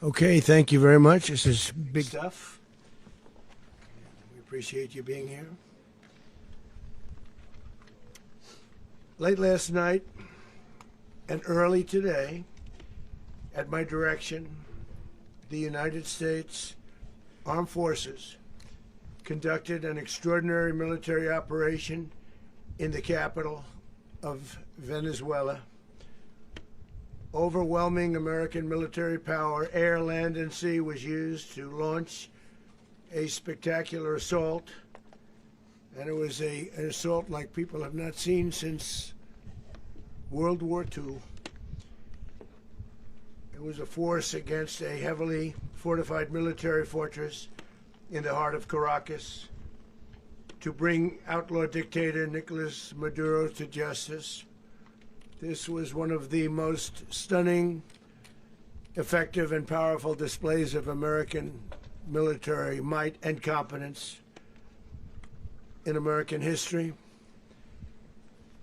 Okay, thank you very much. This is big stuff. We appreciate you being here. Late last night and early today, at my direction, the United States Armed Forces conducted an extraordinary military operation in the capital of Venezuela. Overwhelming American military power, air, land, and sea, was used to launch a spectacular assault. And it was an assault like people have not seen since World War II. It was a force against a heavily fortified military fortress in the heart of Caracas to bring outlaw dictator Nicolas Maduro to justice. This was one of the most stunning, effective, and powerful displays of American military might and competence in American history.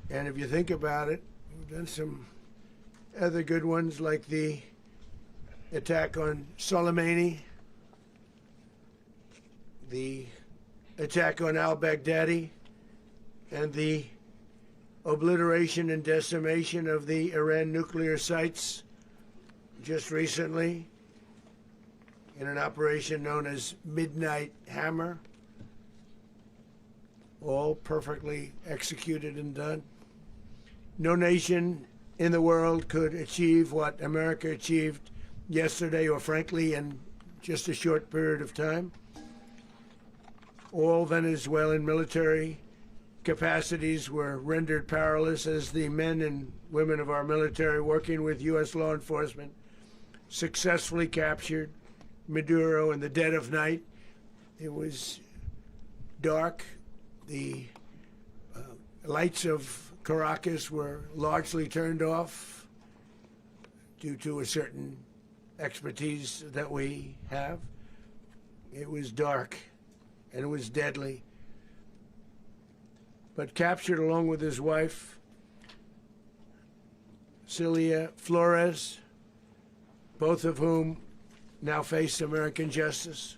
And if you think about it, we've done some other good ones, like the attack on Soleimani, the attack on al-Baghdadi, and the obliteration and decimation of the Iran nuclear sites just recently in an operation known as Midnight Hammer. All perfectly executed and done. No nation in the world could achieve what America achieved yesterday, or frankly in just a short period of time. All Venezuelan military capacities were rendered powerless as the men and women of our military, working with U.S. law enforcement, successfully captured Maduro in the dead of night. It was dark. The lights of Caracas were largely turned off due to a certain expertise that we have. It was dark and it was deadly. But captured along with his wife, Celia Flores, both of whom now face American justice.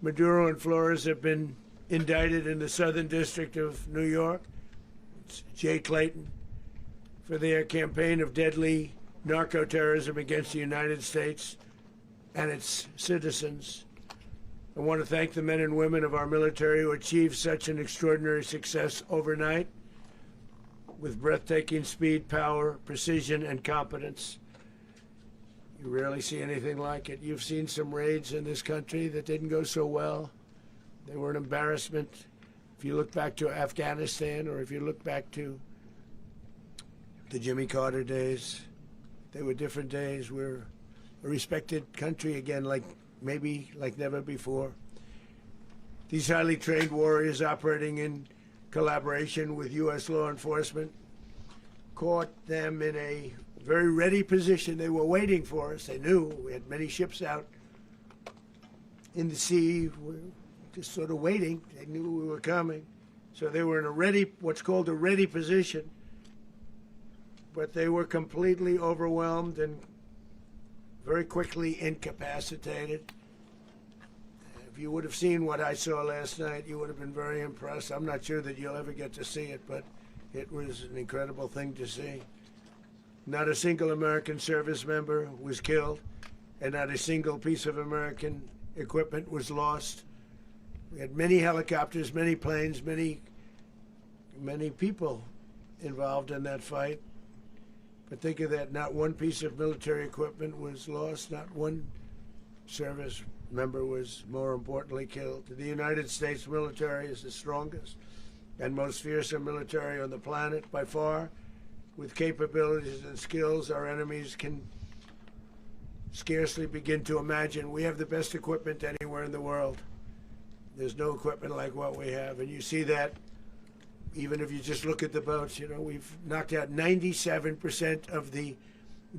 Maduro and Flores have been indicted in the Southern District of New York, it's Jay Clayton, for their campaign of deadly narco-terrorism against the United States and its citizens. I want to thank the men and women of our military who achieved such an extraordinary success overnight with breathtaking speed, power, precision, and competence. You rarely see anything like it. You've seen some raids in this country that didn't go so well. They were an embarrassment. If you look back to Afghanistan, or if you look back to the Jimmy Carter days, they were different days. We're a respected country again, maybe like never before. These highly trained warriors, operating in collaboration with U.S. law enforcement, caught them in a very ready position. They were waiting for us. They knew we had many ships out in the sea. We're just sort of waiting. They knew we were coming. So they were in what's called a ready position. But they were completely overwhelmed and very quickly incapacitated. If you would have seen what I saw last night, you would have been very impressed. I'm not sure that you'll ever get to see it, but it was an incredible thing to see. Not a single American service member was killed, and not a single piece of American equipment was lost. We had many helicopters, many planes, many people involved in that fight. But think of that, not one piece of military equipment was lost, not one service member was, more importantly, killed. The United States military is the strongest and most fearsome military on the planet by far, with capabilities and skills our enemies can scarcely begin to imagine. We have the best equipment anywhere in the world. There's no equipment like what we have, and you see that even if you just look at the boats. You know, we've knocked out 97% of the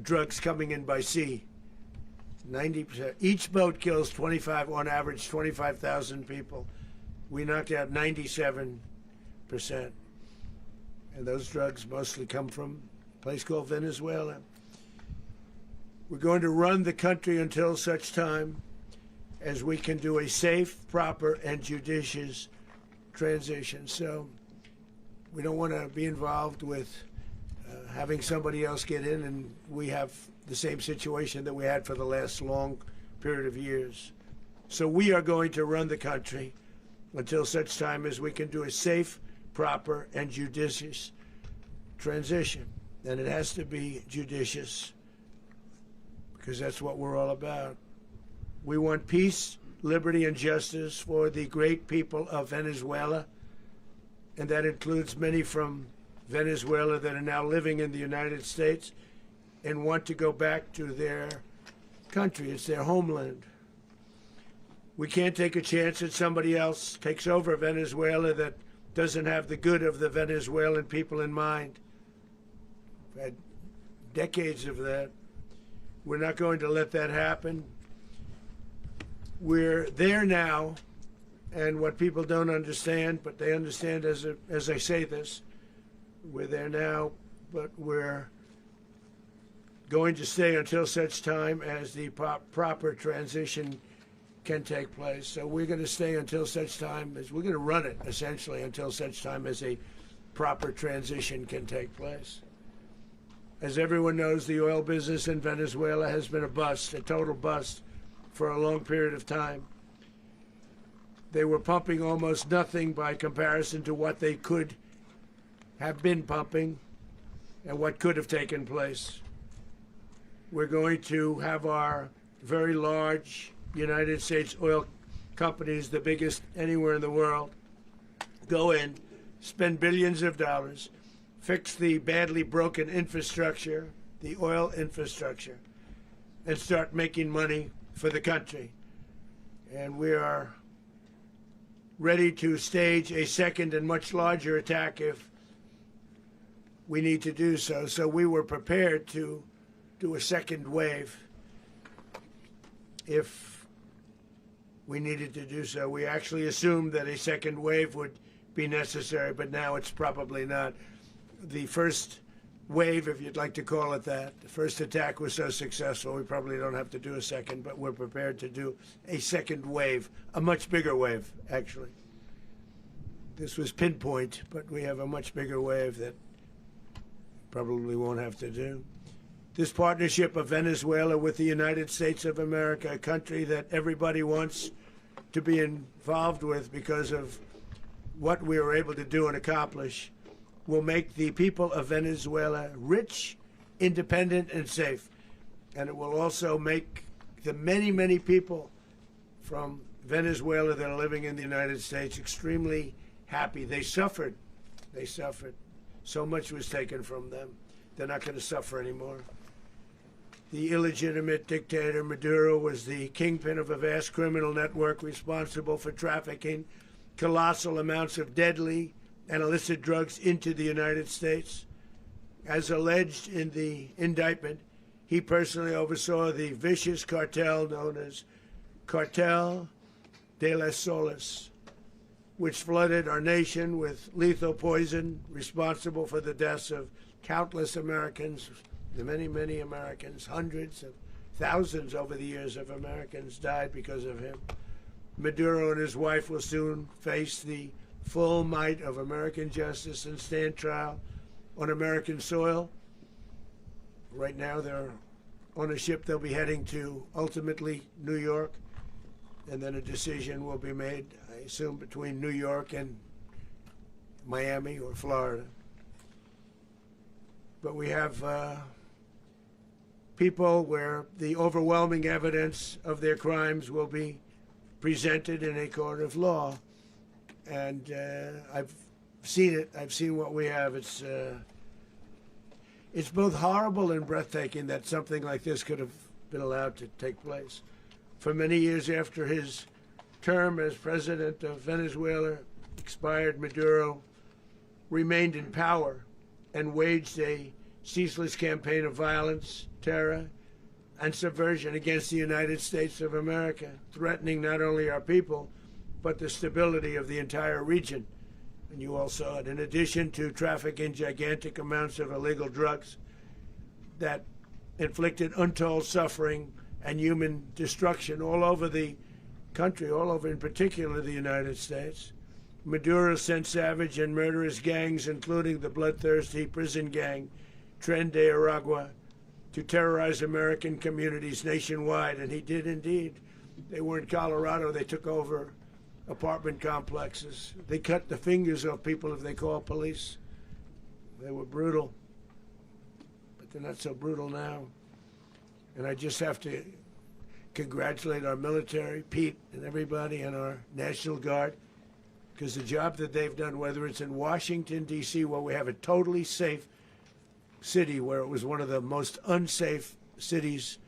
drugs coming in by sea. 90%. Each boat kills on average 25,000 people. We knocked out 97%. And those drugs mostly come from a place called Venezuela. We're going to run the country until such time as we can do a safe, proper, and judicious transition. So we don't want to be involved with having somebody else get in and we have the same situation that we had for the last long period of years. So we are going to run the country until such time as we can do a safe, proper, and judicious transition. And it has to be judicious because that's what we're all about. We want peace, liberty, and justice for the great people of Venezuela, and that includes many from Venezuela that are now living in the United States and want to go back to their country. It's their homeland. We can't take a chance that somebody else takes over Venezuela that doesn't have the good of the Venezuelan people in mind. We've had decades of that. We're not going to let that happen. We're there now, and what people don't understand, but they understand as I say this, we're there now, but we're going to stay until such time as the proper transition can take place. So we're going to stay until such time as we're going to run it, essentially, until such time as a proper transition can take place. As everyone knows, the oil business in Venezuela has been a bust, a total bust, for a long period of time. They were pumping almost nothing by comparison to what they could have been pumping and what could have taken place. We're going to have our very large United States oil companies, the biggest anywhere in the world, go in, spend billions of dollars, fix the badly broken infrastructure, the oil infrastructure, and start making money for the country. And we are ready to stage a second and much larger attack if we need to do so. So we were prepared to do a second wave if we needed to do so. We actually assumed that a second wave would be necessary, but now it's probably not. The first wave, if you'd like to call it that, the first attack was so successful, we probably don't have to do a second, but we're prepared to do a second wave, a much bigger wave, actually. This was pinpoint, but we have a much bigger wave that probably won't have to do. This partnership of Venezuela with the United States of America, a country that everybody wants to be involved with because of what we were able to do and accomplish, will make the people of Venezuela rich, independent, and safe. And it will also make the many, many people from Venezuela that are living in the United States extremely happy. They suffered. They suffered. So much was taken from them. They're not going to suffer anymore. The illegitimate dictator Maduro was the kingpin of a vast criminal network responsible for trafficking colossal amounts of deadly and illicit drugs into the United States. As alleged in the indictment, he personally oversaw the vicious cartel known as Cartel de las Solas, which flooded our nation with lethal poison, responsible for the deaths of countless Americans, the many, many Americans. Hundreds of thousands over the years of Americans died because of him. Maduro and his wife will soon face the full might of American justice and stand trial on American soil. Right now they're on a ship. They'll be heading to ultimately New York, and then a decision will be made, I assume, between New York and Miami or Florida. But we have people where the overwhelming evidence of their crimes will be presented in a court of law. And I've seen it. I've seen what we have. It's both horrible and breathtaking that something like this could have been allowed to take place. For many years after his term as president of Venezuela expired, Maduro remained in power and waged a ceaseless campaign of violence, terror, and subversion against the United States of America, threatening not only our people, but the stability of the entire region. And you all saw it. In addition to trafficking gigantic amounts of illegal drugs that inflicted untold suffering and human destruction all over the country, all over in particular the United States. Maduro sent savage and murderous gangs, including the bloodthirsty prison gang Tren de Aragua, to terrorize American communities nationwide, and he did indeed. They were in Colorado. They took over apartment complexes. They cut the fingers off people if they called police. They were brutal, but they're not so brutal now. And I just have to congratulate our military, Pete and everybody, and our National Guard, because the job that they've done, whether it's in Washington, D.C., where we have a totally safe city, where it was one of the most unsafe cities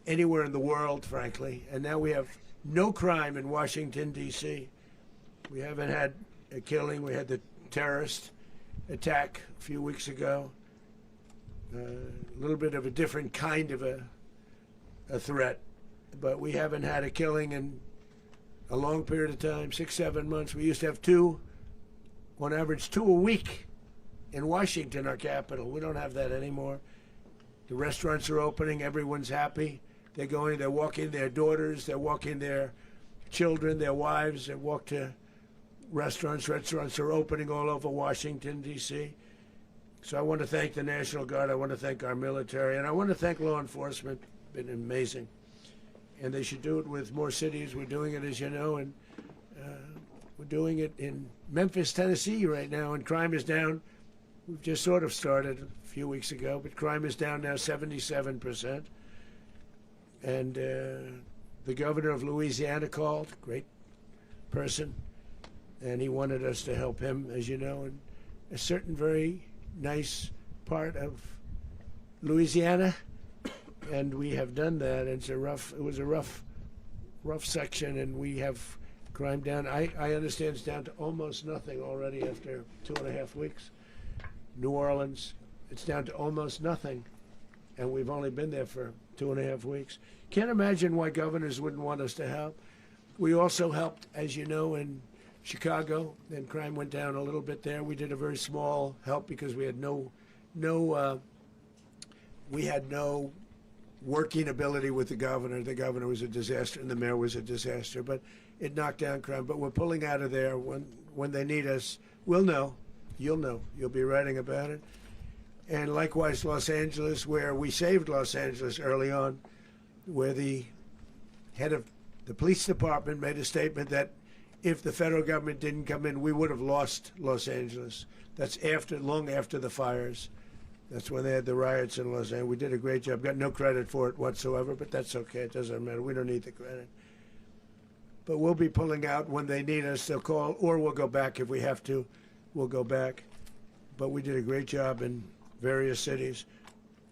anywhere in the world, frankly, and now we have no crime in Washington, D.C. We haven't had a killing. We had the terrorist attack a few weeks ago. A little bit of a different kind of a threat, but we haven't had a killing in a long period of time, 6-7 months. We used to have two, on average, 2 a week in Washington, our capital. We don't have that anymore. The restaurants are opening. Everyone's happy. They're going, they're walking their daughters, they're walking their children, their wives. They walk to restaurants. Restaurants are opening all over Washington, D.C. So I want to thank the National Guard. I want to thank our military. And I want to thank law enforcement. Been amazing. And they should do it with more cities. We're doing it, as you know, and we're doing it in Memphis, Tennessee right now, and crime is down. We've just sort of started a few weeks ago, but crime is down now 77%. And the governor of Louisiana called, great person, and he wanted us to help him, as you know, in a certain very nice part of Louisiana. And we have done that. It was a rough section, and we have crime down. I understand it's down to almost nothing already after 2.5 weeks. New Orleans, it's down to almost nothing, and we've only been there for 2.5 weeks. Can't imagine why governors wouldn't want us to help. We also helped, as you know, in Chicago. Then crime went down a little bit there. We did a very small help because we had no working ability with the governor. The governor was a disaster, and the mayor was a disaster. But it knocked down crime. But we're pulling out of there. When they need us, we'll know. You'll know. You'll be writing about it. And likewise, Los Angeles, where we saved Los Angeles early on, where the head of the police department made a statement that if the federal government didn't come in, we would have lost Los Angeles. That's long after the fires. That's when they had the riots in Los Angeles. We did a great job. Got no credit for it whatsoever, but that's okay. It doesn't matter. We don't need the credit. But we'll be pulling out when they need us. They'll call, or we'll go back if we have to. We'll go back. But we did a great job in various cities.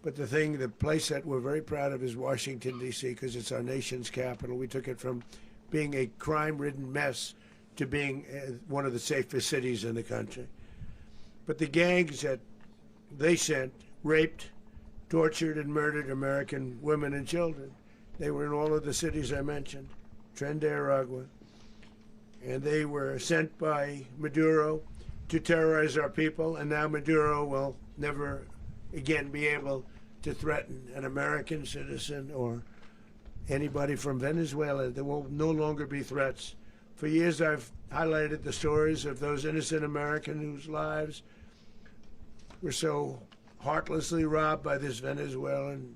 But the place that we're very proud of is Washington, D.C., because it's our nation's capital. We took it from being a crime-ridden mess to being one of the safest cities in the country. But the gangs that they sent raped, tortured, and murdered American women and children. They were in all of the cities I mentioned, Tren de Aragua. And they were sent by Maduro to terrorize our people, and now Maduro will never again be able to threaten an American citizen or anybody from Venezuela. There will no longer be threats. For years I've highlighted the stories of those innocent Americans whose lives were so heartlessly robbed by this Venezuelan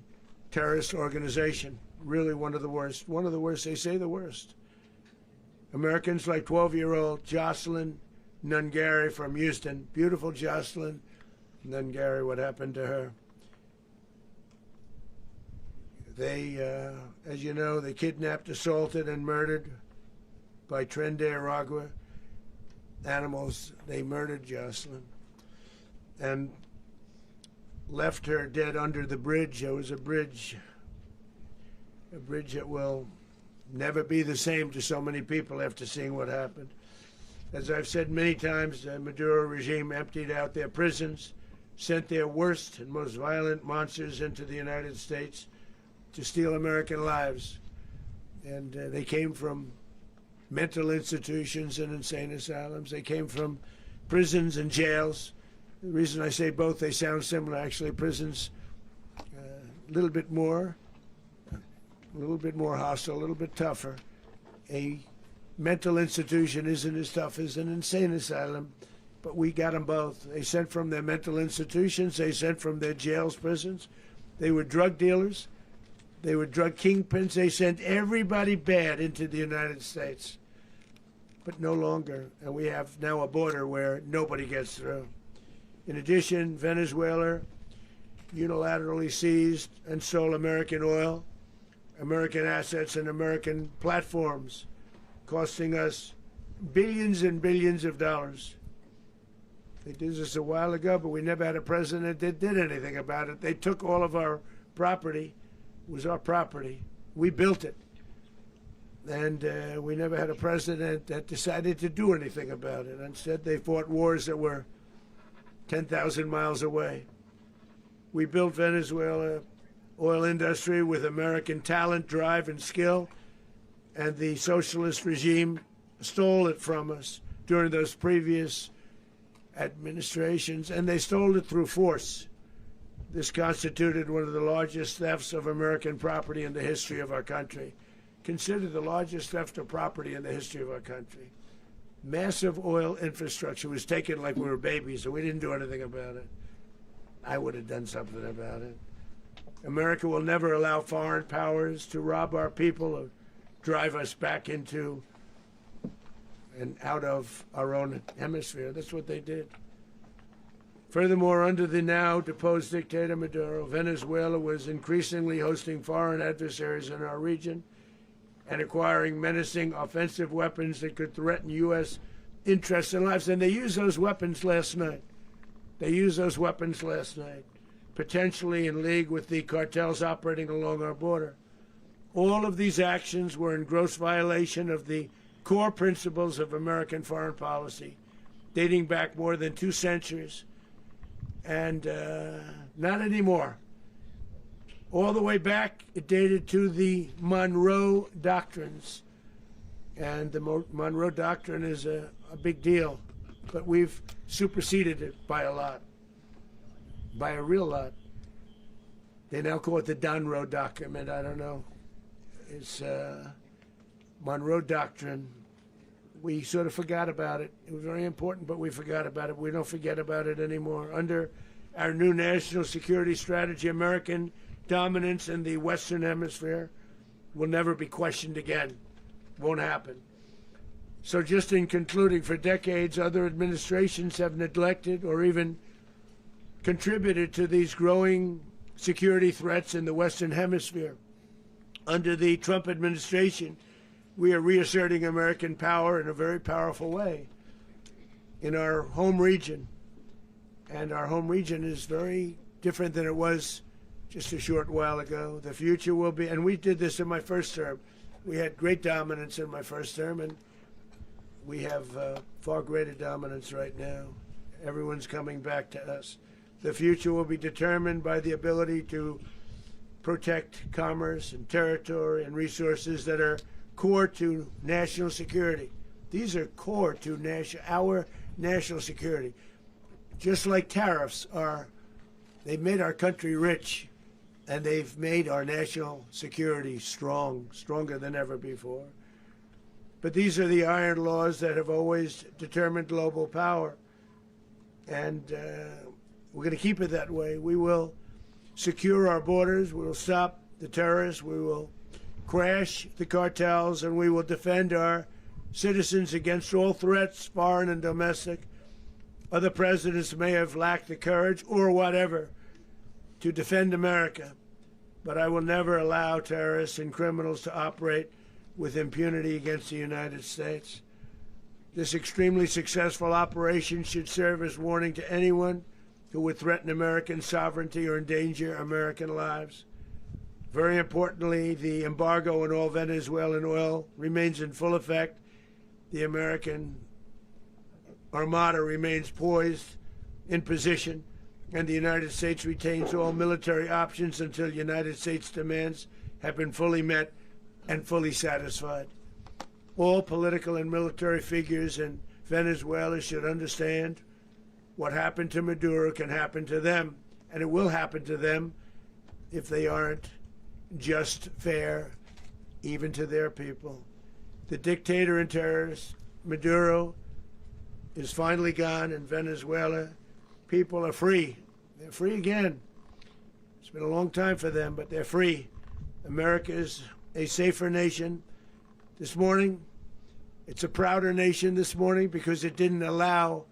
terrorist organization. Really one of the worst. One of the worst, they say the worst. Americans like 12-year-old Jocelyn Nungary from Houston. Beautiful Jocelyn Nungary, what happened to her? They, as you know, they kidnapped, assaulted, and murdered by Tren de Aragua animals. They murdered Jocelyn and left her dead under the bridge. There was a bridge that will never be the same to so many people after seeing what happened. As I've said many times, the Maduro regime emptied out their prisons, sent their worst and most violent monsters into the United States to steal American lives. And they came from mental institutions and insane asylums. They came from prisons and jails. The reason I say both, they sound similar. Actually, prisons little bit more hostile, a little bit tougher. A mental institution isn't as tough as an insane asylum, but we got them both. They sent from their mental institutions. They sent from their jails, prisons. They were drug dealers. They were drug kingpins. They sent everybody bad into the United States, but no longer. And we have now a border where nobody gets through. In addition, Venezuela unilaterally seized and stole American oil, American assets, and American platforms, costing us billions and billions of dollars. They did this a while ago, but we never had a president that did anything about it. They took all of our property. It was our property. We built it. And we never had a president that decided to do anything about it. Instead, they fought wars that were 10,000 miles away. We built Venezuela oil industry with American talent, drive, and skill, and the socialist regime stole it from us during those previous administrations, and they stole it through force. This constituted one of the largest thefts of American property in the history of our country. Considered the largest theft of property in the history of our country. Massive oil infrastructure was taken like we were babies, and we didn't do anything about it. I would have done something about it. America will never allow foreign powers to rob our people or drive us back into and out of our own hemisphere. That's what they did. Furthermore, under the now deposed dictator Maduro, Venezuela was increasingly hosting foreign adversaries in our region and acquiring menacing offensive weapons that could threaten U.S. interests and lives. And they used those weapons last night. Potentially in league with the cartels operating along our border. All of these actions were in gross violation of the core principles of American foreign policy, dating back more than 2 centuries. And not anymore. All the way back, it dated to the Monroe Doctrines. And the Monroe Doctrine is a big deal, but we've superseded it by a lot. By a real lot. They now call it the Monroe Document. I don't know. It's Monroe Doctrine. We sort of forgot about it. It was very important, but we forgot about it. We don't forget about it anymore. Under our new national security strategy, American dominance in the Western Hemisphere will never be questioned again. Won't happen. So just in concluding, for decades, other administrations have neglected or even contributed to these growing security threats in the Western Hemisphere. Under the Trump administration, we are reasserting American power in a very powerful way in our home region. And our home region is very different than it was just a short while ago. The future will be, and we did this in my first term. We had great dominance in my first term, and we have far greater dominance right now. Everyone's coming back to us. The future will be determined by the ability to protect commerce and territory and resources that are core to national security. These are core to our national security. Just like tariffs are, they've made our country rich, and they've made our national security stronger than ever before. But these are the iron laws that have always determined global power. And we're going to keep it that way. We will secure our borders. We will stop the terrorists. We will crash the cartels, and we will defend our citizens against all threats, foreign and domestic. Other presidents may have lacked the courage or whatever to defend America, but I will never allow terrorists and criminals to operate with impunity against the United States. This extremely successful operation should serve as warning to anyone who would threaten American sovereignty or endanger American lives. Very importantly, the embargo on all Venezuelan oil remains in full effect. The American Armada remains poised in position, and the United States retains all military options until United States demands have been fully met and fully satisfied. All political and military figures in Venezuela should understand what happened to Maduro can happen to them, and it will happen to them if they aren't just, fair, even to their people. The dictator and terrorist, Maduro, is finally gone in Venezuela. People are free. They're free again. It's been a long time for them, but they're free. America is a safer nation. This morning, it's a prouder nation this morning because it didn't allow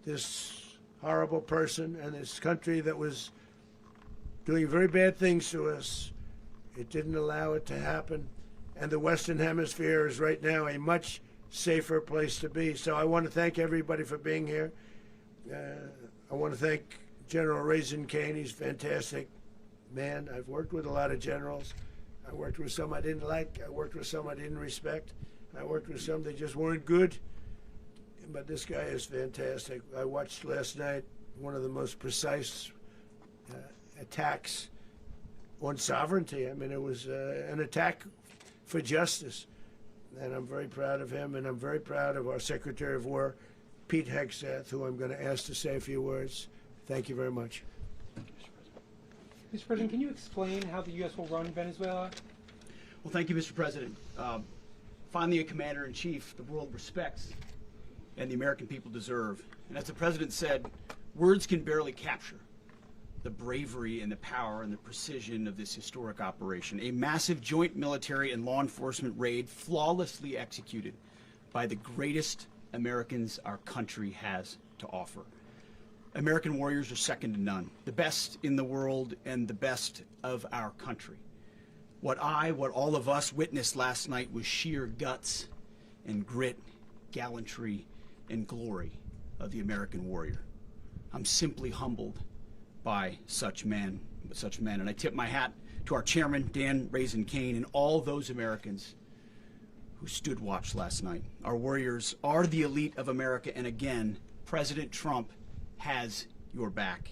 this horrible person and this country that was doing very bad things to us. It didn't allow it to happen. And the Western Hemisphere is right now a much safer place to be. So I want to thank everybody for being here. I want to thank General Raisin Kane. He's a fantastic man. I've worked with a lot of generals. I worked with some I didn't like. I worked with some I didn't respect. I worked with some that just weren't good. But this guy is fantastic. I watched last night one of the most precise attacks on sovereignty. I mean, it was an attack for justice. And I'm very proud of him, and I'm very proud of our Secretary of War, Pete Hegseth, who I'm going to ask to say a few words. Thank you very much. Mr. President, can you explain how the U.S. will run Venezuela? Well, thank you, Mr. President. Finally, a commander-in-chief the world respects and the American people deserve. And as the President said, words can barely capture the bravery and the power and the precision of this historic operation. A massive joint military and law enforcement raid flawlessly executed by the greatest Americans our country has to offer. American warriors are second to none, the best in the world and the best of our country. What all of us witnessed last night was sheer guts and grit, gallantry and glory of the American warrior. I'm simply humbled by such men, and I tip my hat to our chairman, Dan Raisin Kane, and all those Americans who stood watch last night. Our warriors are the elite of America, and again, President Trump has your back.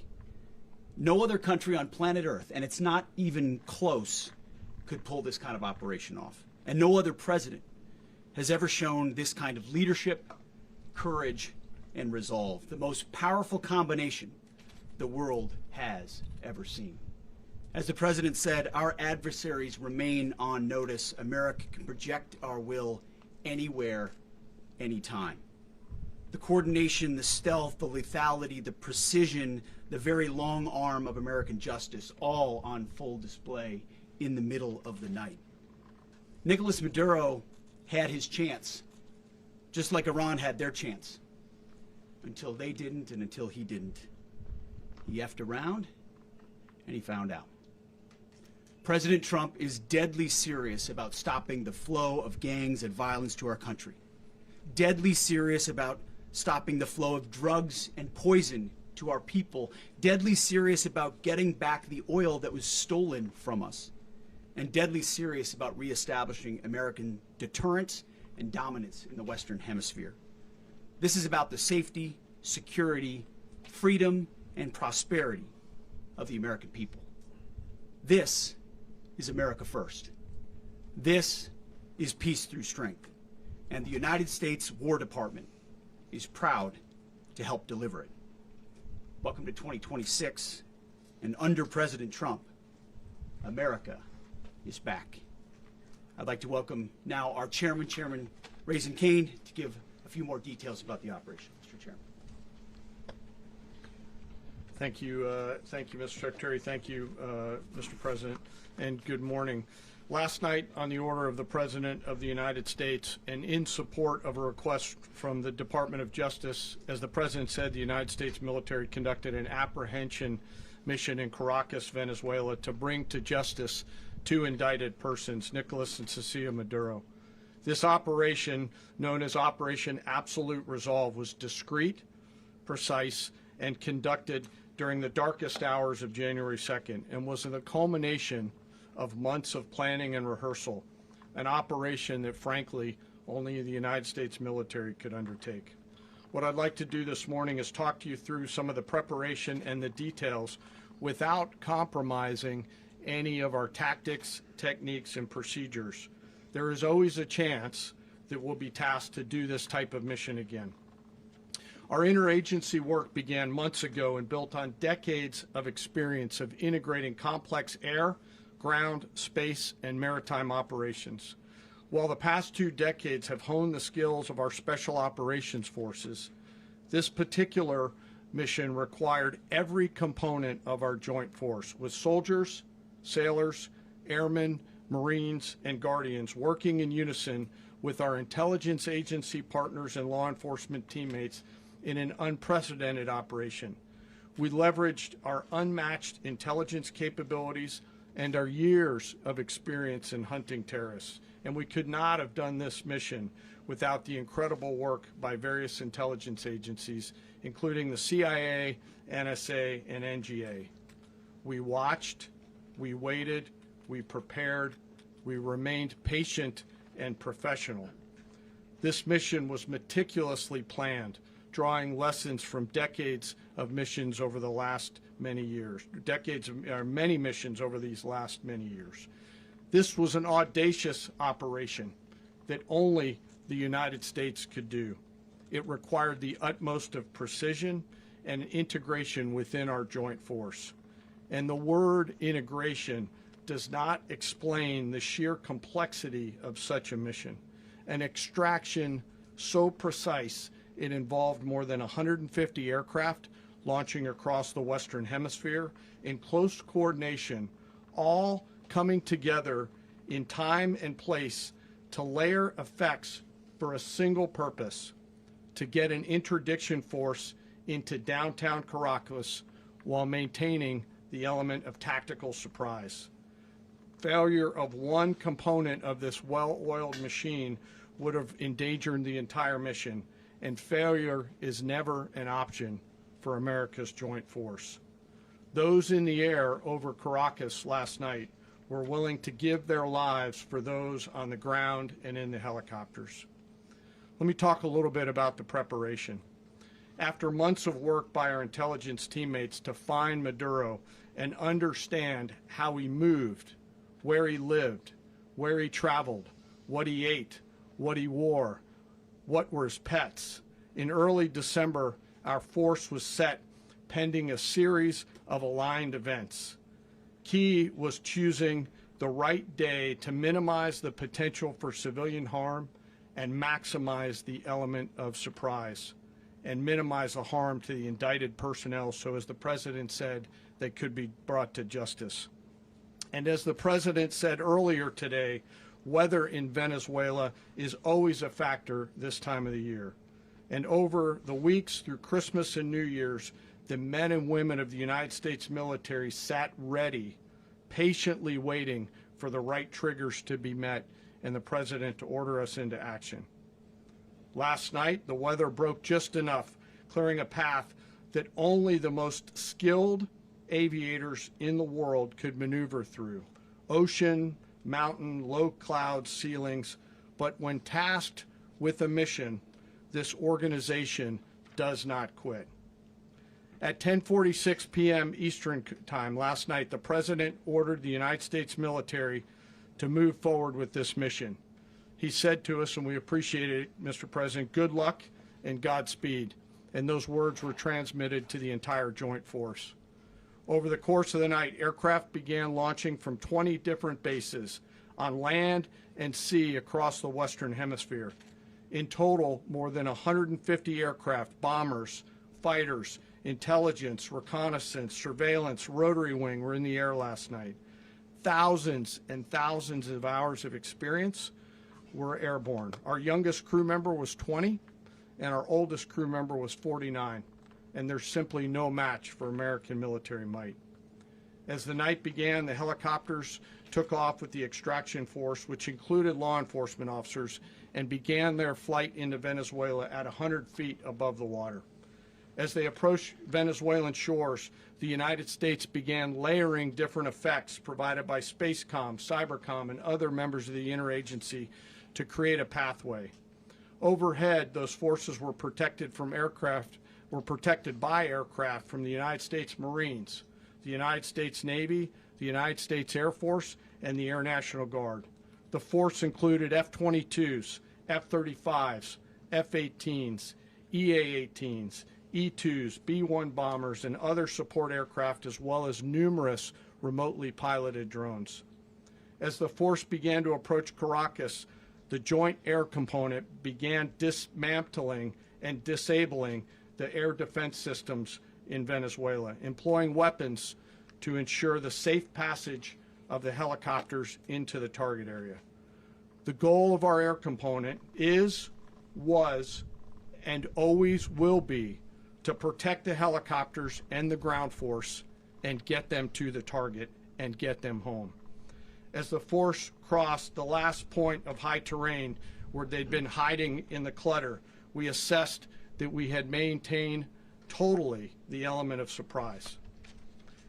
No other country on planet Earth, and it's not even close, could pull this kind of operation off. And no other president has ever shown this kind of leadership, courage, and resolve. The most powerful combination the world has ever seen. As the President said, our adversaries remain on notice. America can project our will anywhere, anytime. The coordination, the stealth, the lethality, the precision, the very long arm of American justice, all on full display in the middle of the night. Nicolas Maduro had his chance, just like Iran had their chance, until they didn't and until he didn't. He effed around, and he found out. President Trump is deadly serious about stopping the flow of gangs and violence to our country. Deadly serious about stopping the flow of drugs and poison to our people. Deadly serious about getting back the oil that was stolen from us. And deadly serious about reestablishing American deterrence and dominance in the Western Hemisphere. This is about the safety, security, freedom, and prosperity of the American people. This is America first. This is peace through strength. And the United States War Department is proud to help deliver it. Welcome to 2026, and under President Trump, America is back. I'd like to welcome now our chairman, Chairman Raisin Kane, to give a few more details about the operation. Mr. Chairman. Thank you, Mr. Secretary. Thank you, Mr. President, and good morning. Last night, on the order of the President of the United States and in support of a request from the Department of Justice, as the President said, the United States military conducted an apprehension mission in Caracas, Venezuela, to bring to justice two indicted persons, Nicolas and Cecilia Maduro. This operation, known as Operation Absolute Resolve, was discreet, precise, and conducted during the darkest hours of January 2nd and was the culmination of months of planning and rehearsal, an operation that, frankly, only the United States military could undertake. What I'd like to do this morning is talk to you through some of the preparation and the details without compromising any of our tactics, techniques, and procedures. There is always a chance that we'll be tasked to do this type of mission again. Our interagency work began months ago and built on decades of experience of integrating complex air, ground, space, and maritime operations. While the past 2 decades have honed the skills of our special operations forces, this particular mission required every component of our joint force, with soldiers, sailors, airmen, Marines, and Guardians working in unison with our intelligence agency partners and law enforcement teammates in an unprecedented operation. We leveraged our unmatched intelligence capabilities and our years of experience in hunting terrorists, and we could not have done this mission without the incredible work by various intelligence agencies, including the CIA, NSA, and NGA. We watched, we waited, we prepared, we remained patient and professional. This mission was meticulously planned, drawing lessons from decades of missions over the last many years, many missions over these last many years. This was an audacious operation that only the United States could do. It required the utmost of precision and integration within our joint force. And the word integration does not explain the sheer complexity of such a mission. An extraction so precise it involved more than 150 aircraft launching across the Western Hemisphere in close coordination, all coming together in time and place to layer effects for a single purpose: to get an interdiction force into downtown Caracas while maintaining the element of tactical surprise. Failure of one component of this well-oiled machine would have endangered the entire mission, and failure is never an option for America's joint force. Those in the air over Caracas last night were willing to give their lives for those on the ground and in the helicopters. Let me talk a little bit about the preparation. After months of work by our intelligence teammates to find Maduro and understand how he moved, where he lived, where he traveled, what he ate, what he wore, what were his pets, in early December, our force was set pending a series of aligned events. Key was choosing the right day to minimize the potential for civilian harm and maximize the element of surprise, and minimize the harm to the indicted personnel so, as the President said, they could be brought to justice. And as the President said earlier today, weather in Venezuela is always a factor this time of the year. And over the weeks through Christmas and New Year's, the men and women of the United States military sat ready, patiently waiting for the right triggers to be met and the President to order us into action. Last night, the weather broke just enough, clearing a path that only the most skilled aviators in the world could maneuver through. Ocean, mountain, low cloud ceilings, but when tasked with a mission, this organization does not quit. At 10:46 p.m. Eastern Time last night, the President ordered the United States military to move forward with this mission. He said to us, and we appreciate it, Mr. President, good luck and Godspeed. And those words were transmitted to the entire joint force. Over the course of the night, aircraft began launching from 20 different bases on land and sea across the Western Hemisphere. In total, more than 150 aircraft, bombers, fighters, intelligence, reconnaissance, surveillance, rotary wing were in the air last night. Thousands and thousands of hours of experience were airborne. Our youngest crew member was 20, and our oldest crew member was 49, and there's simply no match for American military might. As the night began, the helicopters took off with the extraction force, which included law enforcement officers, and began their flight into Venezuela at 100 feet above the water. As they approached Venezuelan shores, the United States began layering different effects provided by Spacecom, Cybercom, and other members of the interagency to create a pathway. Overhead, those forces were protected by aircraft from the United States Marines, the United States Navy, the United States Air Force, and the Air National Guard. The force included F-22s, F-35s, F-18s, EA-18s, E-2s, B-1 bombers, and other support aircraft, as well as numerous remotely piloted drones. As the force began to approach Caracas, the Joint Air Component began dismantling and disabling the air defense systems in Venezuela, employing weapons to ensure the safe passage of the helicopters into the target area. The goal of our air component is, was, and always will be to protect the helicopters and the ground force and get them to the target and get them home. As the force crossed the last point of high terrain where they'd been hiding in the clutter, we assessed that we had maintained totally the element of surprise.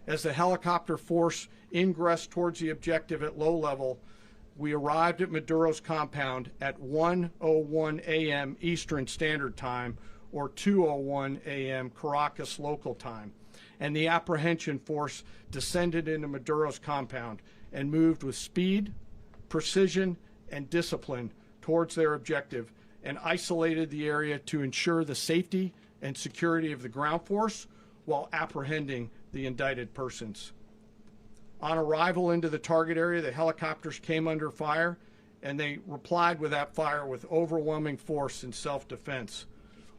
As the helicopter force ingressed towards the objective at low level, we arrived at Maduro's compound at 1:01 a.m. Eastern Standard Time, or 2:01 a.m. Caracas local time, and the apprehension force descended into Maduro's compound and moved with speed, precision, and discipline towards their objective and isolated the area to ensure the safety and security of the ground force while apprehending the indicted persons. On arrival into the target area, the helicopters came under fire, and they replied with that fire with overwhelming force in self-defense.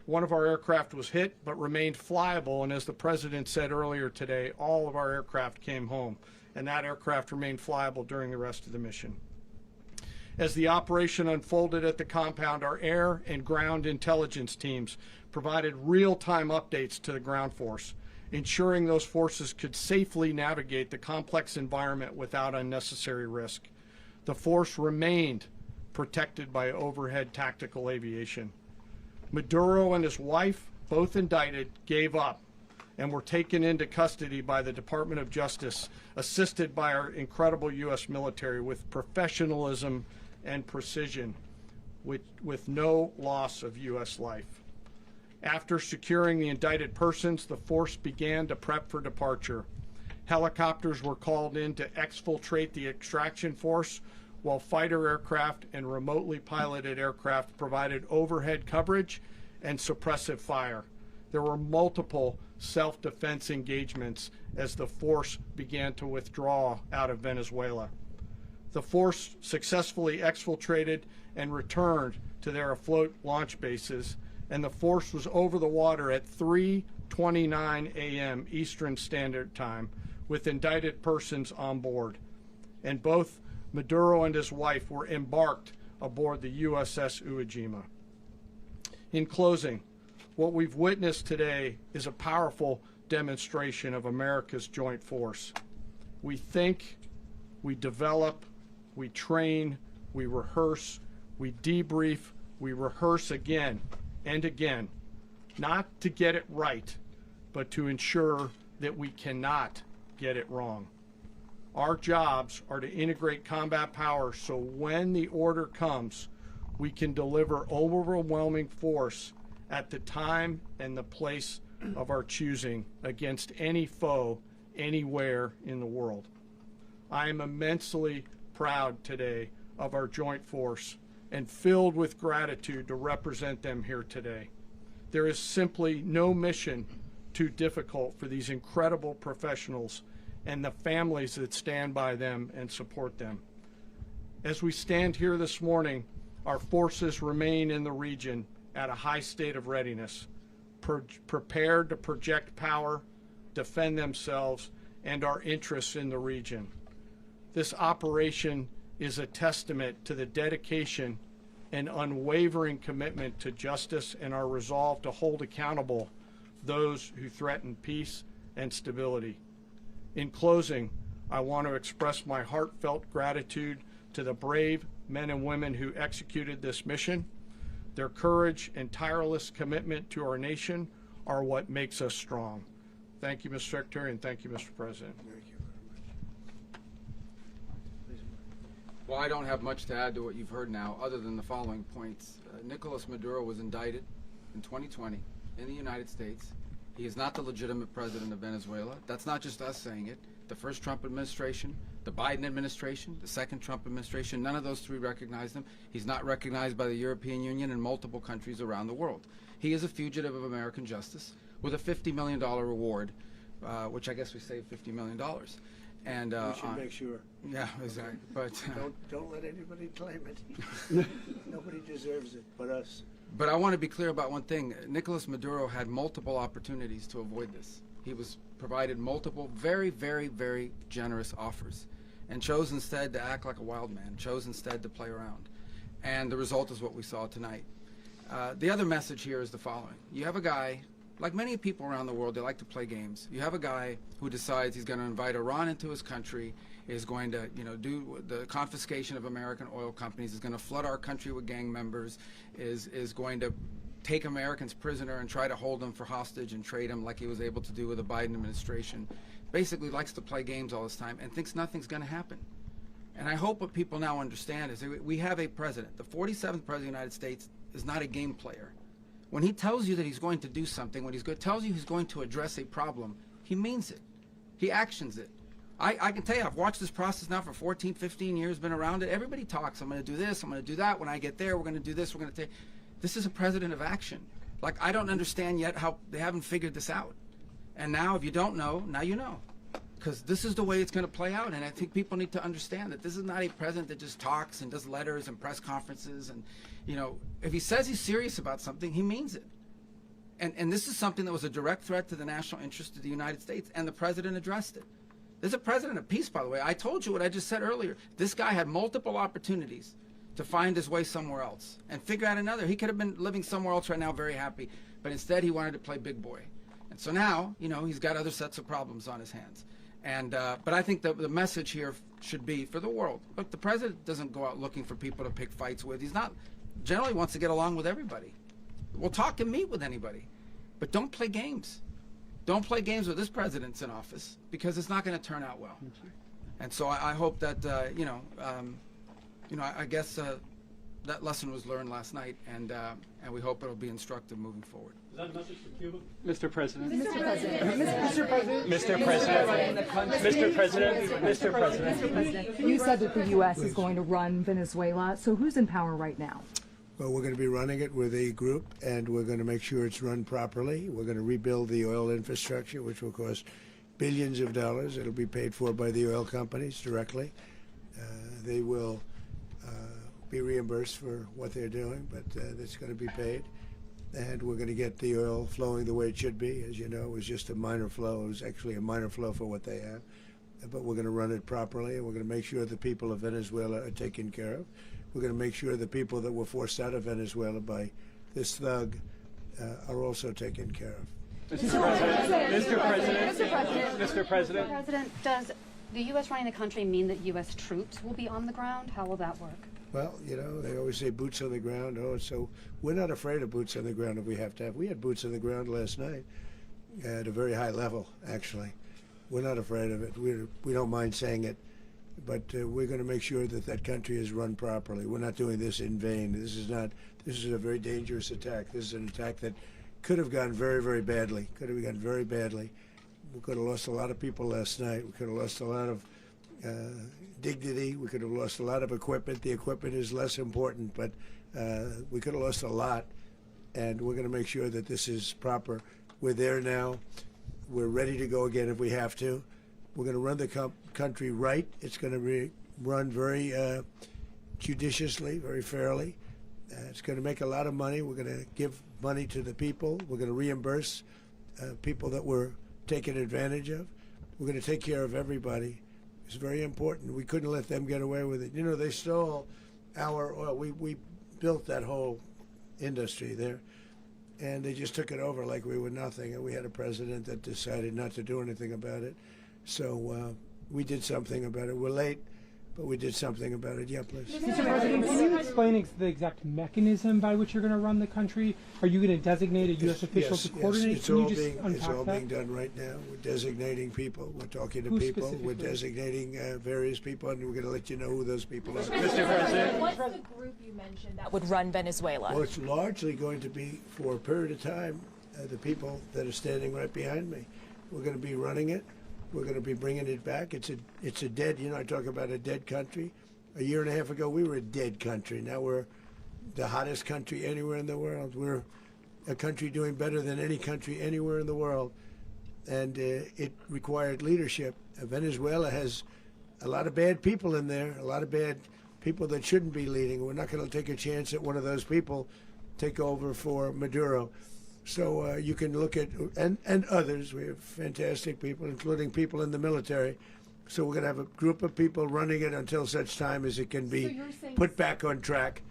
One of our aircraft was hit but remained flyable, and as the President said earlier today, all of our aircraft came home, and that aircraft remained flyable during the rest of the mission. As the operation unfolded at the compound, our air and ground intelligence teams provided real-time updates to the ground force, ensuring those forces could safely navigate the complex environment without unnecessary risk. The force remained protected by overhead tactical aviation. Maduro and his wife, both indicted, gave up and were taken into custody by the Department of Justice, assisted by our incredible U.S. military with professionalism and precision, with no loss of U.S. life. After securing the indicted persons, the force began to prep for departure. Helicopters were called in to exfiltrate the extraction force, while fighter aircraft and remotely piloted aircraft provided overhead coverage and suppressive fire. There were multiple self-defense engagements as the force began to withdraw out of Venezuela. The force successfully exfiltrated and returned to their afloat launch bases, and the force was over the water at 3:29 a.m. Eastern Standard Time with indicted persons on board. And both Maduro and his wife were embarked aboard the USS Iwo Jima. In closing, what we've witnessed today is a powerful demonstration of America's joint force. We think, we develop, we train, we rehearse, we debrief, we rehearse again and again, not to get it right, but to ensure that we cannot get it wrong. Our jobs are to integrate combat power so when the order comes, we can deliver overwhelming force at the time and the place of our choosing against any foe anywhere in the world. I am immensely proud today of our joint force and filled with gratitude to represent them here today. There is simply no mission too difficult for these incredible professionals and the families that stand by them and support them. As we stand here this morning, our forces remain in the region at a high state of readiness, prepared to project power, defend themselves, and our interests in the region. This operation is a testament to the dedication and unwavering commitment to justice and our resolve to hold accountable those who threaten peace and stability. In closing, I want to express my heartfelt gratitude to the brave men and women who executed this mission. Their courage and tireless commitment to our nation are what makes us strong. Thank you, Mr. Secretary, and thank you, Mr. President. Well, I don't have much to add to what you've heard now, other than the following points. Nicolas Maduro was indicted in 2020 in the United States. He is not the legitimate president of Venezuela. That's not just us saying it. The first Trump administration, the Biden administration, the second Trump administration, none of those three recognized him. He's not recognized by the European Union and multiple countries around the world. He is a fugitive of American justice with a $50 million reward, which I guess we saved $50 million. And We should make sure. yeah, exactly. But Don't let anybody claim it. Nobody deserves it but us. But I want to be clear about one thing. Nicolas Maduro had multiple opportunities to avoid this. He was provided multiple very, very, very generous offers and chose instead to act like a wild man, chose instead to play around. And the result is what we saw tonight. The other message here is the following. You have a guy, like many people around the world, they like to play games. You have a guy who decides he's going to invite Iran into his country, is going to, do the confiscation of American oil companies, is going to flood our country with gang members, is going to take Americans prisoner and try to hold them for hostage and trade them like he was able to do with the Biden administration. Basically likes to play games all this time and thinks nothing's going to happen. And I hope what people now understand is that we have a president. The 47th president of the United States is not a game player. When he tells you that he's going to do something, when tells you he's going to address a problem, he means it. He actions it. I can tell you, I've watched this process now for 14, 15 years, been around it. Everybody talks. I'm going to do this. I'm going to do that. When I get there, we're going to do this. We're going to take. This is a president of action. Like, I don't understand yet how they haven't figured this out. And now, if you don't know, now you know. Because this is the way it's going to play out. And I think people need to understand that this is not a president that just talks and does letters and press conferences. And, if he says he's serious about something, he means it. And this is something that was a direct threat to the national interest of the United States. And the president addressed it. There's a president of peace, by the way. I told you what I just said earlier. This guy had multiple opportunities to find his way somewhere else and figure out another. He could have been living somewhere else right now very happy. But instead, he wanted to play big boy. And so now, he's got other sets of problems on his hands. And but I think the message here should be for the world. Look, the president doesn't go out looking for people to pick fights with. He's not generally wants to get along with everybody. We'll talk and meet with anybody. But don't play games. Don't play games with this president's in office because it's not going to turn out well. And so I hope that, I guess that lesson was learned last night, and we hope it'll be instructive moving forward. Is that a message for Cuba? Mr. President. Mr. President. Mr. President. Mr. President. Mr. President. You said that the U.S. is going to run Venezuela, so who's in power right now? Well, we're going to be running it with a group, and we're going to make sure it's run properly. We're going to rebuild the oil infrastructure, which will cost billions of dollars. It'll be paid for by the oil companies directly. They will be reimbursed for what they're doing, but it's going to be paid. And we're going to get the oil flowing the way it should be. As you know, it was just a minor flow. It was actually a minor flow for what they have. But we're going to run it properly, and we're going to make sure the people of Venezuela are taken care of. We're going to make sure the people that were forced out of Venezuela by this thug are also taken care of. Mr. President. Mr. President. Mr. President. Mr. President. President, does the U.S. running the country mean that U.S. troops will be on the ground? How will that work? Well, they always say boots on the ground. Oh, so we're not afraid of boots on the ground if we have to have. We had boots on the ground last night at a very high level, actually. We're not afraid of it. We don't mind saying it. But we're going to make sure that that country is run properly. We're not doing this in vain. This is a very dangerous attack. This is an attack that could have gone very, very badly. Could have gone very badly. We could have lost a lot of people last night. We could have lost a lot of dignity. We could have lost a lot of equipment. The equipment is less important, but we could have lost a lot. And we're going to make sure that this is proper. We're there now. We're ready to go again if we have to. We're going to run the country right. It's going to be run very judiciously, very fairly. It's going to make a lot of money. We're going to give money to the people. We're going to reimburse people that were taken advantage of. We're going to take care of everybody. It's very important. We couldn't let them get away with it. They stole our oil. We built that whole industry there, and they just took it over like we were nothing. And we had a president that decided not to do anything about it. So we did something about it. We're late, but we did something about it. Yeah, please. Mr. President, can you explain the exact mechanism by which you're going to run the country? Are you going to designate a U.S. official to coordinate? It's Can all you just being unpack that? being done right now. We're designating people. We're talking to Who people. We're specifically? designating various people, and we're going to let you know who those people are. Mr. President. What's the group you mentioned that would run Venezuela? Well, it's largely going to be, for a period of time, the people that are standing right behind me. We're going to be running it. We're going to be bringing it back. It's a dead, I talk about a dead country. A year and a half ago, we were a dead country. Now we're the hottest country anywhere in the world. We're a country doing better than any country anywhere in the world. And it required leadership. Venezuela has a lot of bad people in there, a lot of bad people that shouldn't be leading. We're not going to take a chance that one of those people take over for Maduro. So you can look at, and others, we have fantastic people, including people in the military. So we're going to have a group of people running it until such time as it can be put back on track,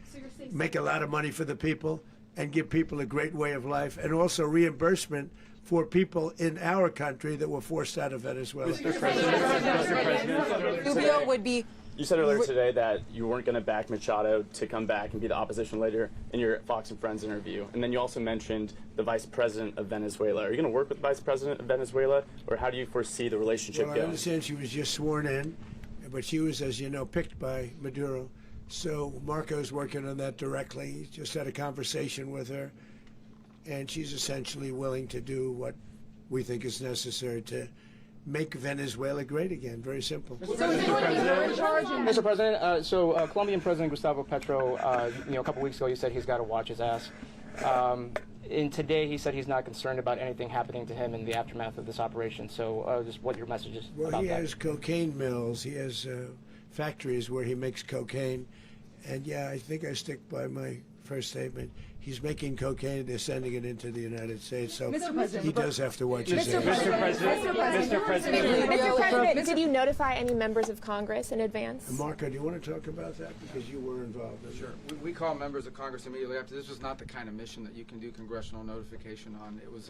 make a lot of money for the people, and give people a great way of life, and also reimbursement for people in our country that were forced out of Venezuela. Mr. President, Rubio would be. you said earlier today that you weren't going to back Machado to come back and be the opposition leader in your Fox and Friends interview. And then you also mentioned the vice president of Venezuela. Are you going to work with the vice president of Venezuela, or how do you foresee the relationship Well, I going? understand she was just sworn in, but she was, as you know, picked by Maduro. So Marco's working on that directly. He just had a conversation with her, and she's essentially willing to do what we think is necessary to make Venezuela great again. Very simple. Mr. President, Colombian President Gustavo Petro, a couple weeks ago, he said he's got to watch his ass. And today, he said he's not concerned about anything happening to him in the aftermath of this operation. So, just what your message is Well, about he that. has cocaine mills. He has factories where he makes cocaine. And yeah, I think I stick by my first statement. He's making cocaine. They're sending it into the United States. So he does have to watch his ass. Mr. President, Did you notify any members of Congress in advance? Marco, do you want to talk about that? Because you were involved in Sure. We call members of Congress immediately after. This was not the kind of mission that you can do congressional notification on. It was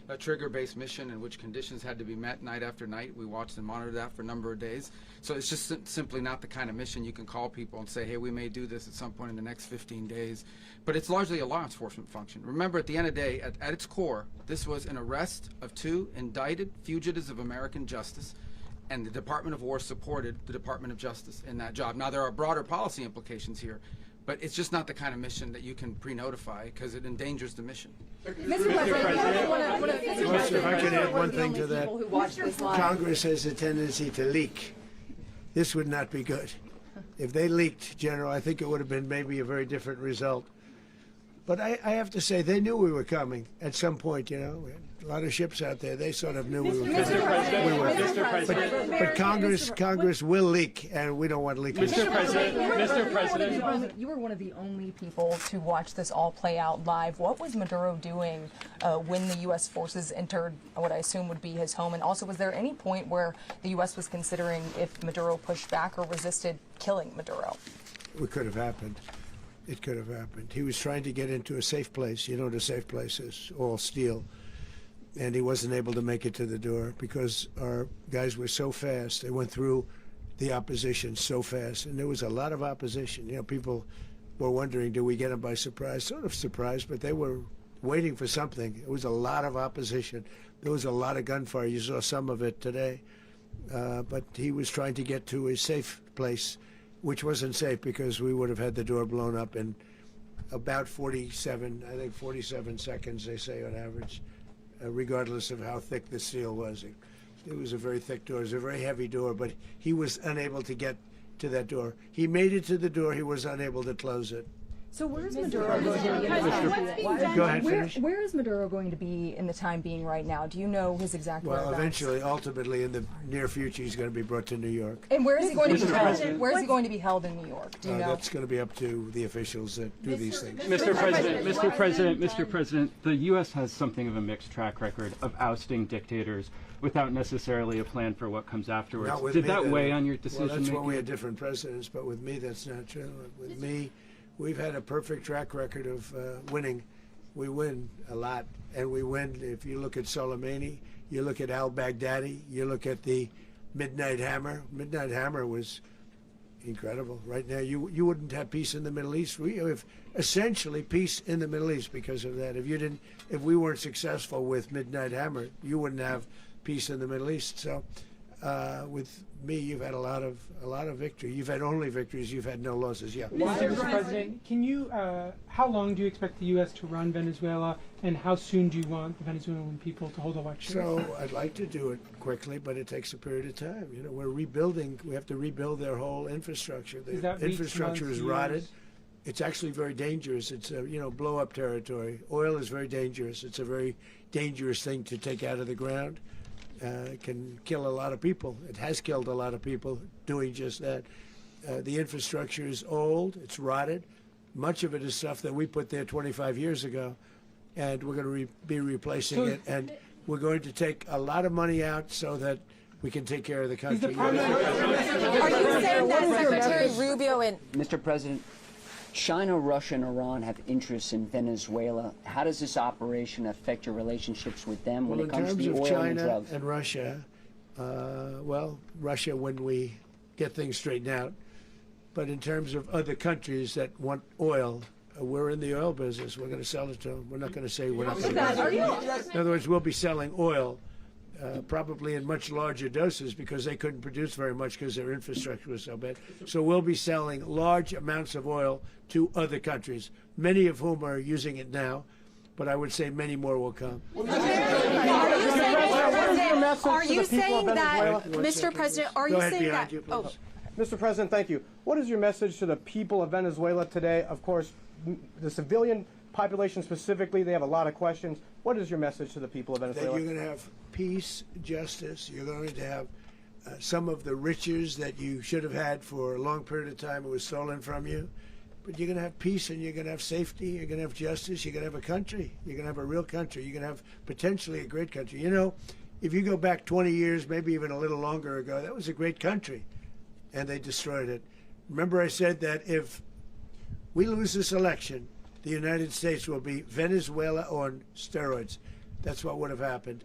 a trigger-based mission in which conditions had to be met night after night. We watched and monitored that for a number of days. So it's just simply not the kind of mission you can call people and say, hey, we may do this at some point in the next 15 days. But it's largely a law enforcement function. Remember, at the end of the day, at its core, this was an arrest of 2 indicted fugitives of American justice, and the Department of War supported the Department of Justice in that job. Now, there are broader policy implications here, but it's just not the kind of mission that you can pre-notify because it endangers the mission. If I could add one thing to that, Congress has a tendency to leak. This would not be good. If they leaked, General, I think it would have been maybe a very different result. But I have to say, they knew we were coming at some point, We had a lot of ships out there. They sort of knew we were coming. Mr. President, But Congress will leak, and we don't want leakage. Mr. President, You were one of the only people to watch this all play out live. What was Maduro doing when the U.S. forces entered what I assume would be his home? And also, was there any point where the U.S. was considering if Maduro pushed back or resisted killing Maduro? It could have happened. It could have happened. He was trying to get into a safe place. You know what a safe place is, all steel. And he wasn't able to make it to the door because our guys were so fast. They went through the opposition so fast. And there was a lot of opposition. People were wondering, do we get them by surprise? Sort of surprised, but they were waiting for something. It was a lot of opposition. There was a lot of gunfire. You saw some of it today. But he was trying to get to a safe place, which wasn't safe because we would have had the door blown up in about 47 seconds, they say on average, regardless of how thick the steel was. It was a very thick door. It was a very heavy door, but he was unable to get to that door. He made it to the door. He was unable to close it. So where is Maduro going to be? Go ahead, finish. Where is Maduro going to be in the time being right now? Do you know his exact Well, whereabouts? eventually, ultimately, in the near future, he's going to be brought to New York. And where is he going to be held? Where is he going to be held in New York? Do you know? That's going to be up to the officials that do these things. Mr. President, the U.S. has something of a mixed track record of ousting dictators without necessarily a plan for what comes afterwards. Not with Did me, that though. weigh on your decision Well, that's when we making? had different presidents, but with me, that's not true. With me, we've had a perfect track record of winning. We win a lot, and we win. If you look at Soleimani, you look at al-Baghdadi, you look at the Midnight Hammer. Midnight Hammer was incredible. Right now, you wouldn't have peace in the Middle East. We have essentially peace in the Middle East because of that. If we weren't successful with Midnight Hammer, you wouldn't have peace in the Middle East. So, with me, you've had a lot of victory. You've had only victories. You've had no losses. Yeah. Mr. President, can you? How long do you expect the U.S. to run Venezuela, and how soon do you want the Venezuelan people to hold elections? So I'd like to do it quickly, but it takes a period of time. We're rebuilding. We have to rebuild their whole infrastructure. Is The that weeks, infrastructure months, is rotted. years? it's actually very dangerous. It's a, blow-up territory. Oil is very dangerous. It's a very dangerous thing to take out of the ground. It can kill a lot of people. It has killed a lot of people doing just that. The infrastructure is old. It's rotted. Much of it is stuff that we put there 25 years ago, and we're going to be replacing it. And we're going to take a lot of money out so that we can take care of the country. Are you saying that Secretary Rubio and Mr. President, China, Russia, and Iran have interests in Venezuela. How does this operation affect your relationships with them when it comes to the oil and drugs? In terms of China and Russia, Russia when we get things straightened out. But in terms of other countries that want oil, we're in the oil business. We're going to sell it to them. We're not going to say we're not going to. In other words, we'll be selling oil, probably in much larger doses because they couldn't produce very much because their infrastructure was so bad. So we'll be selling large amounts of oil to other countries, many of whom are using it now, but I would say many more will come. Are you saying that, Mr. President, are you saying that? Mr. President, thank you. What is your message to the people of Venezuela today? Of course, the civilian population specifically, they have a lot of questions. What is your message to the people of Venezuela? That you're going to have peace, justice. You're going to have some of the riches that you should have had for a long period of time. It was stolen from you. But you're going to have peace and you're going to have safety. You're going to have justice. You're going to have a country. You're going to have a real country. You're going to have potentially a great country. You know, if you go back 20 years, maybe even a little longer ago, that was a great country. And they destroyed it. Remember I said that if we lose this election, the United States will be Venezuela on steroids. That's what would have happened.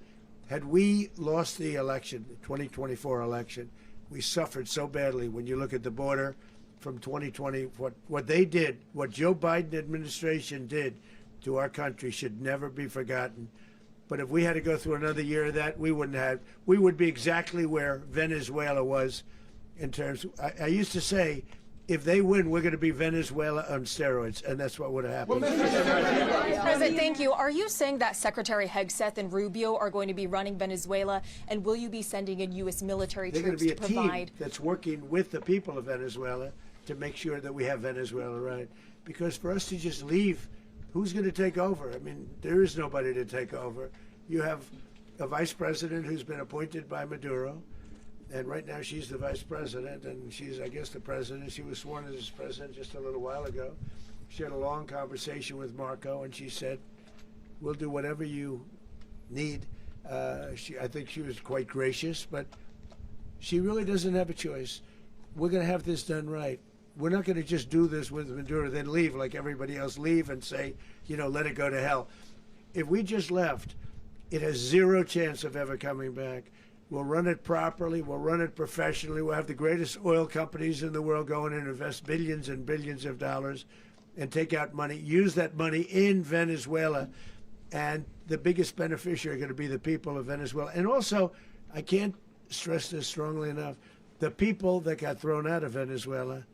Had we lost the election, the 2024 election, we suffered so badly. When you look at the border from 2020, what they did, what Joe Biden administration did to our country should never be forgotten. But if we had to go through another year of that, we would be exactly where Venezuela was in terms. I used to say, if they win, we're going to be Venezuela on steroids, and that's what would have happened. President, thank you. Are you saying that Secretary Hegseth and Rubio are going to be running Venezuela, and will you be sending in U.S. military troops to provide? They're going to be a team that's working with the people of Venezuela to make sure that we have Venezuela right. Because for us to just leave, who's going to take over? I mean, there is nobody to take over. You have a vice president who's been appointed by Maduro. And right now she's the vice president, and she's, I guess, the president. She was sworn as president just a little while ago. She had a long conversation with Marco, and she said, we'll do whatever you need. I think she was quite gracious, but she really doesn't have a choice. We're going to have this done right. We're not going to just do this with Maduro, then leave like everybody else, leave and say, let it go to hell. If we just left, it has zero chance of ever coming back. We'll run it properly. We'll run it professionally. We'll have the greatest oil companies in the world go in and invest billions and billions of dollars and take out money, use that money in Venezuela. And the biggest beneficiary are going to be the people of Venezuela. And also, I can't stress this strongly enough, the people that got thrown out of Venezuela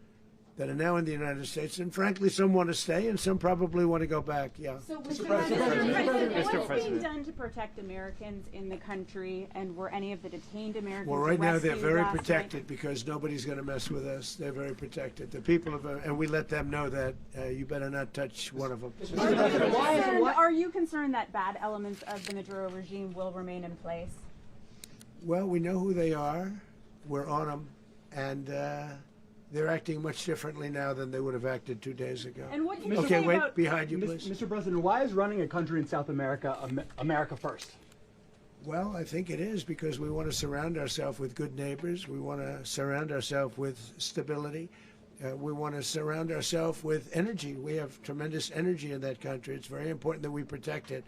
that are now in the United States, and frankly, some want to stay, and some probably want to go back. Yeah. So, Mr. President, what is being done to protect Americans in the country, and were any of the detained Americans Well, right now they're very last protected night? because nobody's going to mess with us. They're very protected. The people of, and we let them know that you better not touch one of them. Are you concerned that bad elements of the Maduro regime will remain in place? Well, we know who they are. We're on them, and they're acting much differently now than they would have acted 2 days ago. And what can you Okay, say wait, about behind you, please. Mr. President, why is running a country in South America America first? Well, I think it is because we want to surround ourselves with good neighbors. We want to surround ourselves with stability. We want to surround ourselves with energy. We have tremendous energy in that country. It's very important that we protect it.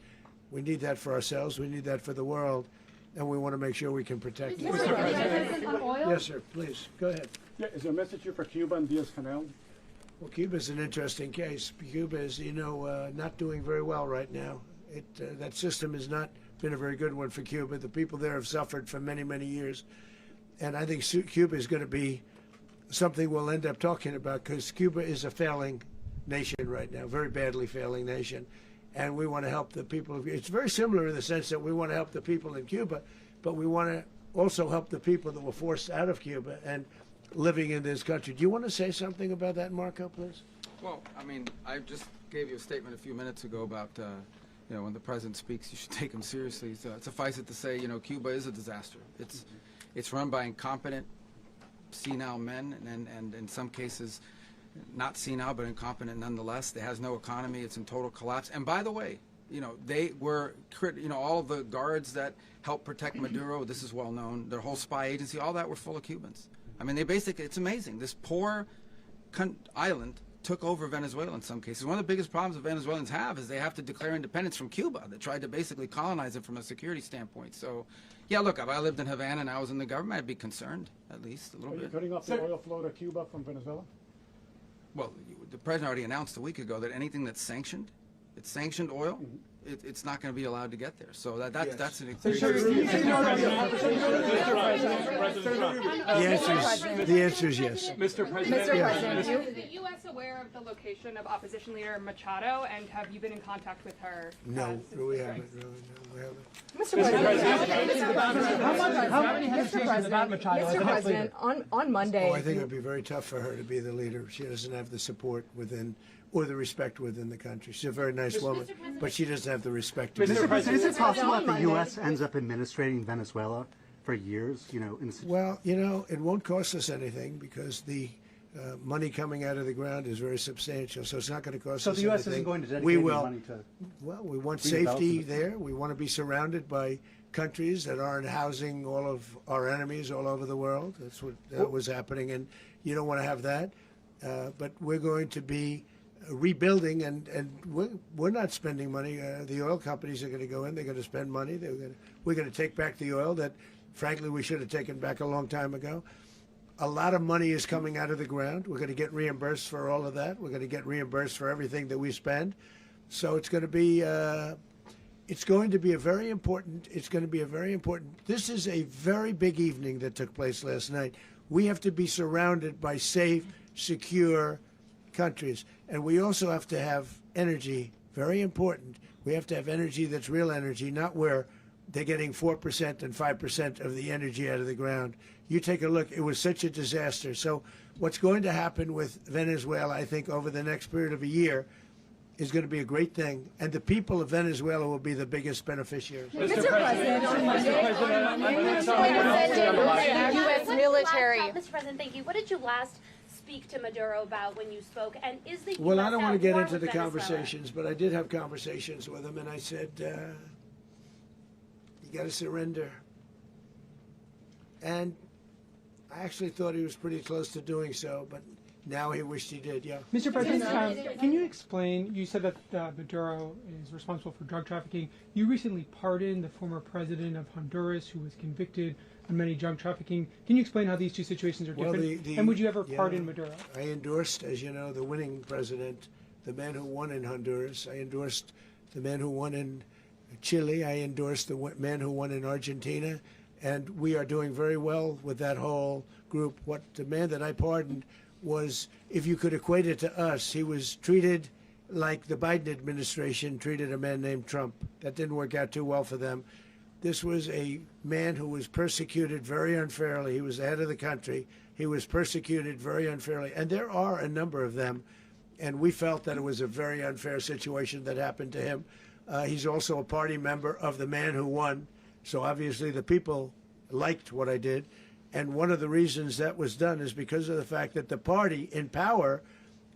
We need that for ourselves. We need that for the world. And we want to make sure we can protect it. Mr. President, on oil? Yes, sir. Please, go ahead. Yeah, is there a message here for Cuba and Diaz-Canel? Well, Cuba's an interesting case. Cuba is, not doing very well right now. That system has not been a very good one for Cuba. The people there have suffered for many, many years. And I think Cuba is going to be something we'll end up talking about because Cuba is a failing nation right now, very badly failing nation. And we want to help the people. It's very similar in the sense that we want to help the people in Cuba, but we want to also help the people that were forced out of Cuba and living in this country. Do you want to say something about that, Marco, please? Well, I mean, I just gave you a statement a few minutes ago about, you know, when the president speaks, you should take him seriously. So suffice it to say, you know, Cuba is a disaster. It's run by incompetent, senile men, and in some cases, not senile, but incompetent nonetheless. It has no economy. It's in total collapse. And by the way, you know, they were, you know, all the guards that helped protect Maduro, this is well known, their whole spy agency, all that were full of Cubans. I mean, they basically, it's amazing. This poor island took over Venezuela in some cases. One of the biggest problems that Venezuelans have is they have to declare independence from Cuba. They tried to basically colonize it from a security standpoint. So, yeah, look, if I lived in Havana and I was in the government, I'd be concerned, at least a little bit. Are you cutting off the oil flow to Cuba from Venezuela? Well, the president already announced a week ago that anything that's sanctioned, it's sanctioned oil, it's not going to be allowed to get there. So that's an The answer is yes. Mr. President. Is the U.S. aware of the location of opposition leader Machado, and have you been in contact with her? No, we haven't. No, we haven't. Mr. President, How many hesitations about Machado as the next leader? on Monday. Oh, I think it would be very tough for her to be the leader. She doesn't have the support within, or the respect within the country. She's a very nice woman, but she doesn't have the respect. Mr. President, is it possible that the U.S. ends up administrating Venezuela for years? You know, well, you know, it won't cost us anything because the money coming out of the ground is very substantial. So it's not going to cost us anything. So the U.S. isn't going to dedicate any money to. Well, we want safety there. We want to be surrounded by countries that aren't housing all of our enemies all over the world. That's what was happening, and you don't want to have that. But we're going to be rebuilding, and we're not spending money. The oil companies are going to go in. They're going to spend money. We're going to take back the oil that, frankly, we should have taken back a long time ago. A lot of money is coming out of the ground. We're going to get reimbursed for all of that. We're going to get reimbursed for everything that we spend. So it's going to be a very important. This is a very big evening that took place last night. We have to be surrounded by safe, secure countries, and we also have to have energy. Very important. We have to have energy that's real energy, not where they're getting 4% and 5% of the energy out of the ground. You take a look. It was such a disaster. So what's going to happen with Venezuela, I think, over the next period of a year is going to be a great thing, and the people of Venezuela will be the biggest beneficiaries. Mr. President, on Monday, U.S. military. Mr. President, thank you. What did you last speak to Maduro about when you spoke? And is the Well, US I don't want to get into the Venezuela? conversations, but I did have conversations with him, and I said, you got to surrender. And I actually thought he was pretty close to doing so, but now he wished he did, yeah. Mr. President, can you explain, you said that Maduro is responsible for drug trafficking. You recently pardoned the former president of Honduras who was convicted on many drug trafficking. Can you explain how these two situations are different? And would you ever pardon Maduro? I endorsed, as you know, the winning president, the man who won in Honduras. I endorsed the man who won in Chile. I endorsed the man who won in Argentina. And we are doing very well with that whole group. What the man that I pardoned was, if you could equate it to us, he was treated like the Biden administration treated a man named Trump. That didn't work out too well for them. This was a man who was persecuted very unfairly. He was the head of the country. He was persecuted very unfairly. And there are a number of them. And we felt that it was a very unfair situation that happened to him. He's also a party member of the man who won. So obviously the people liked what I did. And one of the reasons that was done is because of the fact that the party in power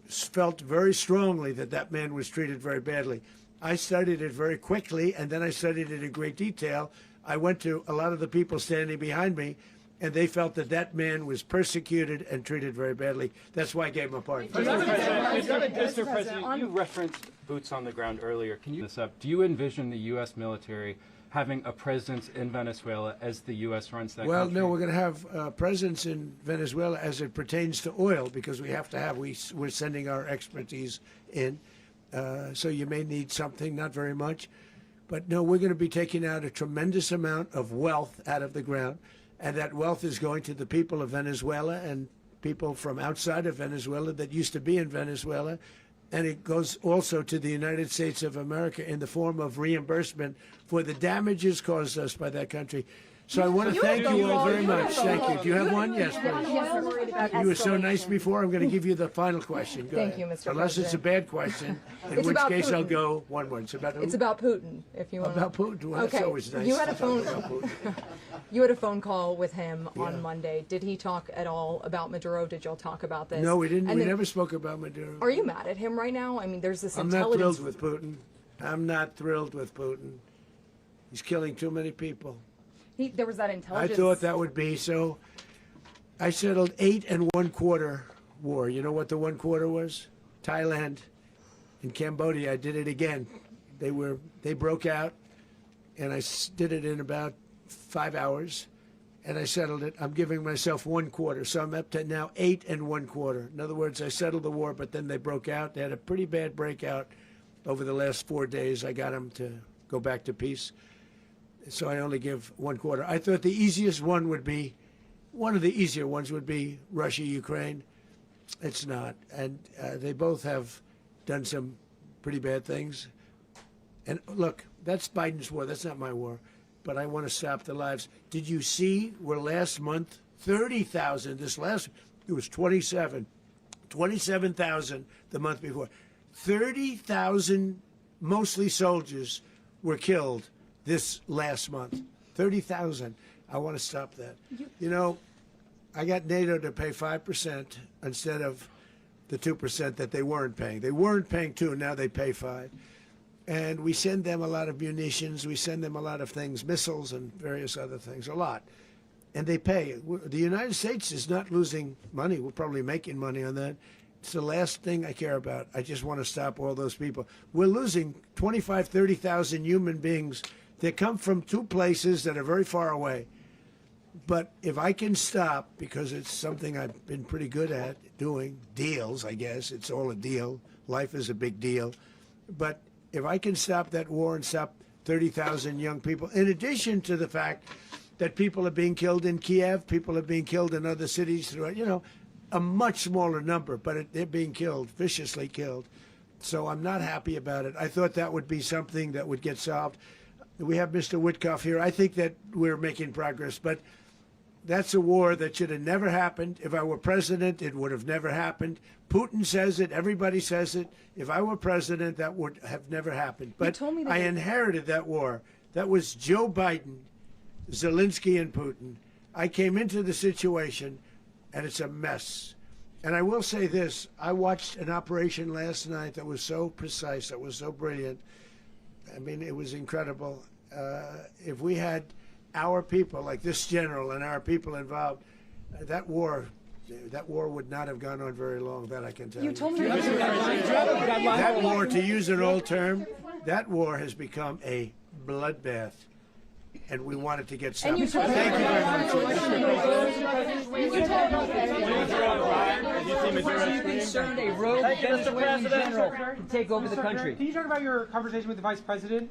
felt very strongly that that man was treated very badly. I studied it very quickly, and then I studied it in great detail. I went to a lot of the people standing behind me, and they felt that that man was persecuted and treated very badly. That's why I gave him a pardon. Mr. President, you referenced boots on the ground earlier. Can you this up? Do you envision the U.S. military having a presence in Venezuela as the U.S. runs that country? Well, no, we're going to have a presence in Venezuela as it pertains to oil, because we have to have, we're sending our expertise in. So you may need something, not very much. But no, we're going to be taking out a tremendous amount of wealth out of the ground. And that wealth is going to the people of Venezuela and people from outside of Venezuela that used to be in Venezuela. And it goes also to the United States of America in the form of reimbursement for the damages caused us by that country. So I want to thank you all very much. Thank you. Do you have one? Yes, please. You were so nice before. I'm going to give you the final question. Go Thank ahead. you, Mr. Unless it's a President. bad question, in It's which about case I'll Putin. go one word. It's about who? It's about Putin, if you want. About Putin. Well, Okay. that's always nice. You had a to talk phone. about Putin. You had a phone call with him Yeah. on Monday. Did he talk at all about Maduro? Did y'all talk about this? No, we didn't. And We then- never spoke about Maduro. Are you mad at him right now? I mean, there's this I'm not intelligence. thrilled with Putin. I'm not thrilled with Putin. He's killing too many people. There was that I intelligence. thought that would be so. I settled 8 1/4 war. You know what the 1/4 was? Thailand and Cambodia. I did it again. They broke out, and I did it in about 5 hours, and I settled it. I'm giving myself 1/4, so I'm up to now 8 1/4. In other words, I settled the war, but then they broke out. They had a pretty bad breakout over the last 4 days. I got them to go back to peace. So I only give 1/4. I thought the easiest one would be, one of the easier ones would be Russia, Ukraine. It's not. And they both have done some pretty bad things. And look, that's Biden's war. That's not my war. But I want to stop the lives. Did you see where last month, 30,000, it was 27,000 the month before. 30,000, mostly soldiers, were killed this last month. 30,000. I want to stop that. You know, I got NATO to pay 5% instead of the 2% that they weren't paying. They weren't paying 2, now they pay 5. And we send them a lot of munitions. We send them a lot of things, missiles and various other things, a lot. And they pay. The United States is not losing money. We're probably making money on that. It's the last thing I care about. I just want to stop all those people. We're losing 25, 30,000 human beings. They come from 2 places that are very far away. But if I can stop, because it's something I've been pretty good at doing, deals, I guess. It's all a deal. Life is a big deal. But if I can stop that war and stop 30,000 young people, in addition to the fact that people are being killed in Kiev, people are being killed in other cities throughout, a much smaller number, but they're being killed, viciously killed. So I'm not happy about it. I thought that would be something that would get solved. We have Mr. Witkoff here. I think that we're making progress, but that's a war that should have never happened. If I were president, it would have never happened. Putin says it. Everybody says it. If I were president, that would have never happened. But I inherited that war. That was Joe Biden, Zelensky, and Putin. I came into the situation, and it's a mess. And I will say this. I watched an operation last night that was so precise, that was so brilliant. I mean, it was incredible. If we had our people, like this general and our people involved, that war would not have gone on very long, that I can tell you. You told me That war, to use an old term, that war has become a bloodbath. And we want it to get stopped. Thank you very much. Are you concerned a rogue Venezuelan general can take over the country? Can you talk about your conversation with the vice president?